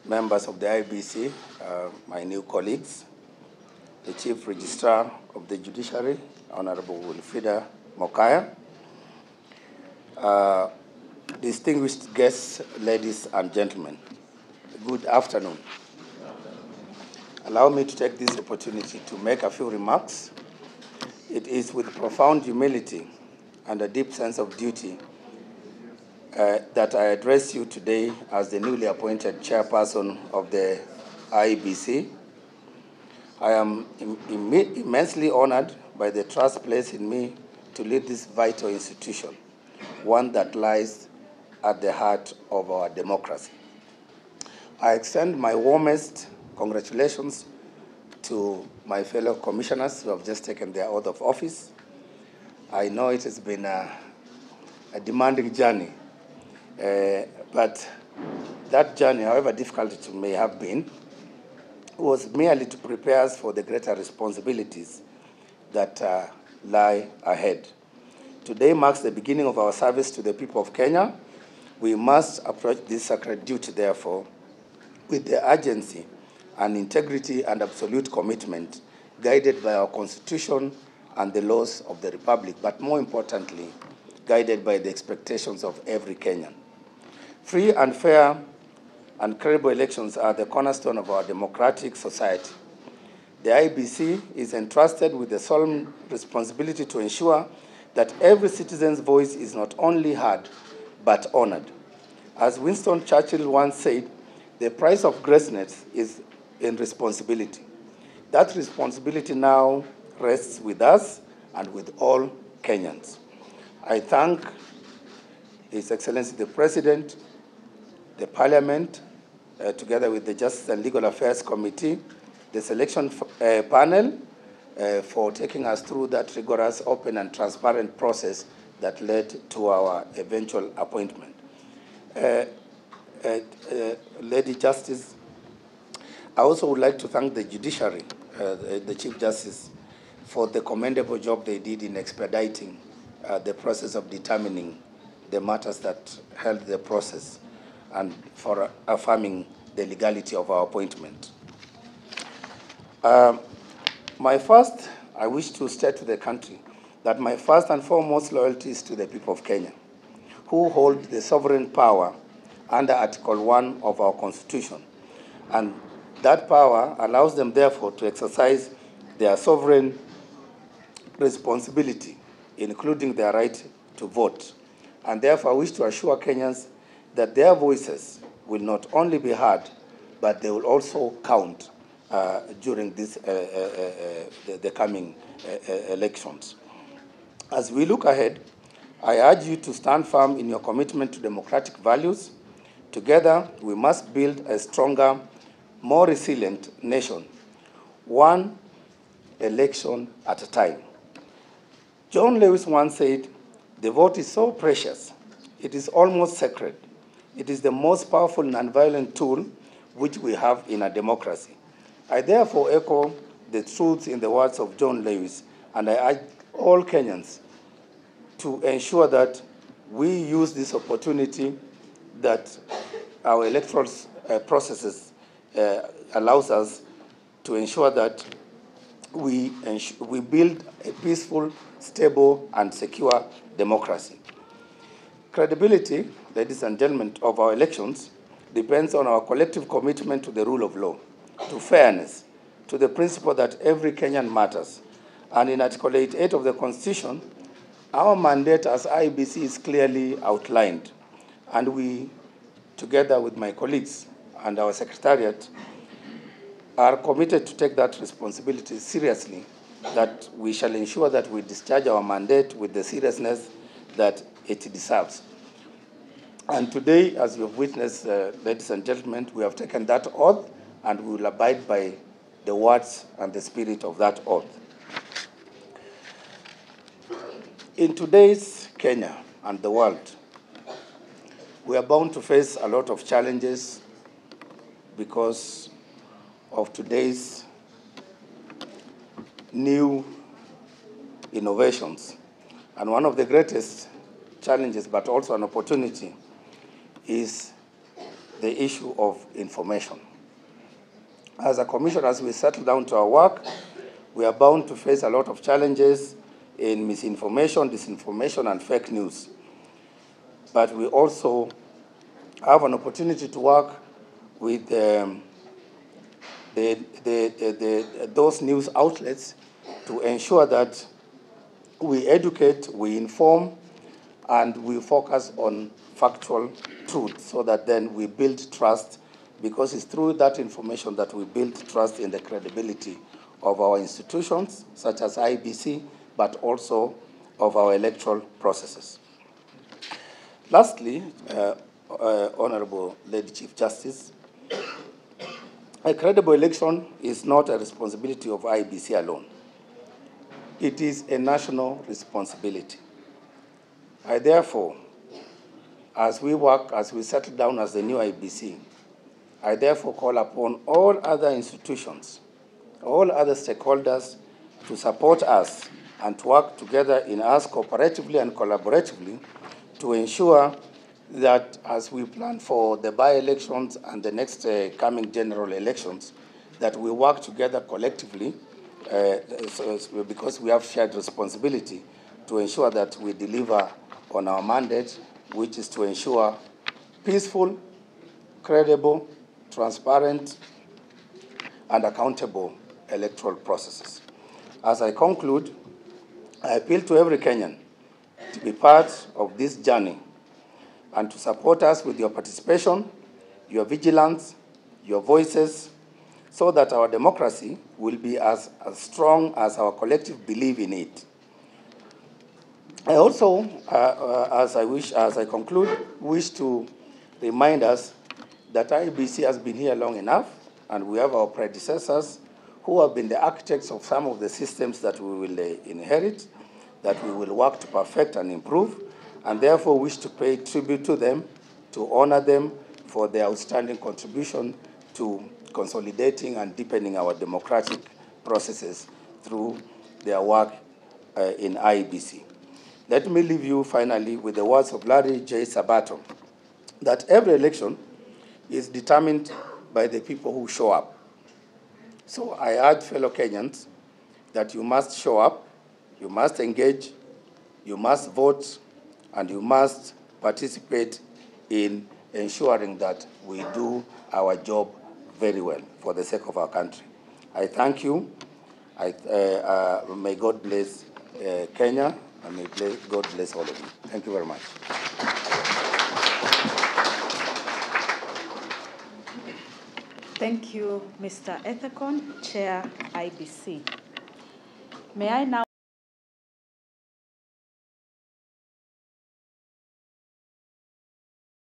members of the IEBC, my new colleagues, the Chief Registrar of the Judiciary, Honorable Wilfrida Mokaya, distinguished guests, ladies and gentlemen, good afternoon. Allow me to take this opportunity to make a few remarks. It is with profound humility and a deep sense of duty that I address you today as the newly appointed chairperson of the IEBC. I am immensely honored by the trust placed in me to lead this vital institution, one that lies at the heart of our democracy. I extend my warmest congratulations to my fellow commissioners who have just taken their oath of office. I know it has been a demanding journey, but that journey, however difficult it may have been, was merely to prepare us for the greater responsibilities that lie ahead. Today marks the beginning of our service to the people of Kenya. We must approach this sacred duty, therefore, with the urgency and integrity and absolute commitment, guided by our Constitution and the laws of the Republic, but more importantly, guided by the expectations of every Kenyan. Free and fair and credible elections are the cornerstone of our democratic society. The IEBC is entrusted with the solemn responsibility to ensure that every citizen's voice is not only heard, but honored. As Winston Churchill once said, the price of greatness is in responsibility. That responsibility now rests with us and with all Kenyans. I thank His Excellency the President, the Parliament, together with the Justice and Legal Affairs Committee, the selection panel, for taking us through that rigorous, open, and transparent process that led to our eventual appointment. Lady Justice, I also would like to thank the judiciary, the Chief Justice, for the commendable job they did in expediting the process of determining the matters that held the process and for affirming the legality of our appointment. I wish to state to the country that my first and foremost loyalty is to the people of Kenya, who hold the sovereign power under Article 1 of our Constitution. And that power allows them, therefore, to exercise their sovereign responsibility, including their right to vote. And therefore, I wish to assure Kenyans that their voices will not only be heard, but they will also count during this, the coming elections. As we look ahead, I urge you to stand firm in your commitment to democratic values. Together, we must build a stronger, more resilient nation, one election at a time. John Lewis once said, "The vote is so precious, it is almost sacred. It is the most powerful nonviolent tool which we have in a democracy." I therefore echo the truths in the words of John Lewis, and I urge all Kenyans to ensure that we use this opportunity that our electoral processes allows us to ensure that we build a peaceful, stable, and secure democracy. Credibility, ladies and gentlemen, of our elections depends on our collective commitment to the rule of law, to fairness, to the principle that every Kenyan matters. And in Article 88 of the Constitution, our mandate as IEBC is clearly outlined. And we, together with my colleagues and our secretariat, are committed to take that responsibility seriously, that we shall ensure that we discharge our mandate with the seriousness that it deserves. And today, as you have witnessed, ladies and gentlemen, we have taken that oath, and we will abide by the words and the spirit of that oath. In today's Kenya and the world, we are bound to face a lot of challenges because of today's new innovations. And one of the greatest challenges, but also an opportunity, is the issue of information. As a commission, as we settle down to our work, we are bound to face a lot of challenges in misinformation, disinformation, and fake news. But we also have an opportunity to work with those news outlets to ensure that we educate, we inform, and we focus on factual truth so that then we build trust, because it's through that information that we build trust in the credibility of our institutions, such as IEBC, but also of our electoral processes. Lastly, Honorable Lady Chief Justice, a credible election is not a responsibility of IEBC alone. It is a national responsibility. I therefore, as we work, as we settle down as the new IEBC, I therefore call upon all other institutions, all other stakeholders to support us and to work together in us cooperatively and collaboratively to ensure that as we plan for the by-elections and the next coming general elections, that we work together collectively because we have shared responsibility to ensure that we deliver on our mandate, which is to ensure peaceful, credible, transparent, and accountable electoral processes. As I conclude, I appeal to every Kenyan to be part of this journey and to support us with your participation, your vigilance, your voices, so that our democracy will be as strong as our collective belief in it. I also, as I conclude, wish to remind us that IEBC has been here long enough, and we have our predecessors who have been the architects of some of the systems that we will inherit, that we will work to perfect and improve, and therefore wish to pay tribute to them, to honor them for their outstanding contribution to consolidating and deepening our democratic processes through their work in IEBC. Let me leave you finally with the words of Larry J. Sabato, that every election is determined by the people who show up. So I urge fellow Kenyans that you must show up, you must engage, you must vote, and you must participate in ensuring that we do our job very well for the sake of our country. I thank you. May God bless Kenya, and may God bless all of you. Thank you very much. Thank you, Mr. Ethekon, Chair IEBC. May I now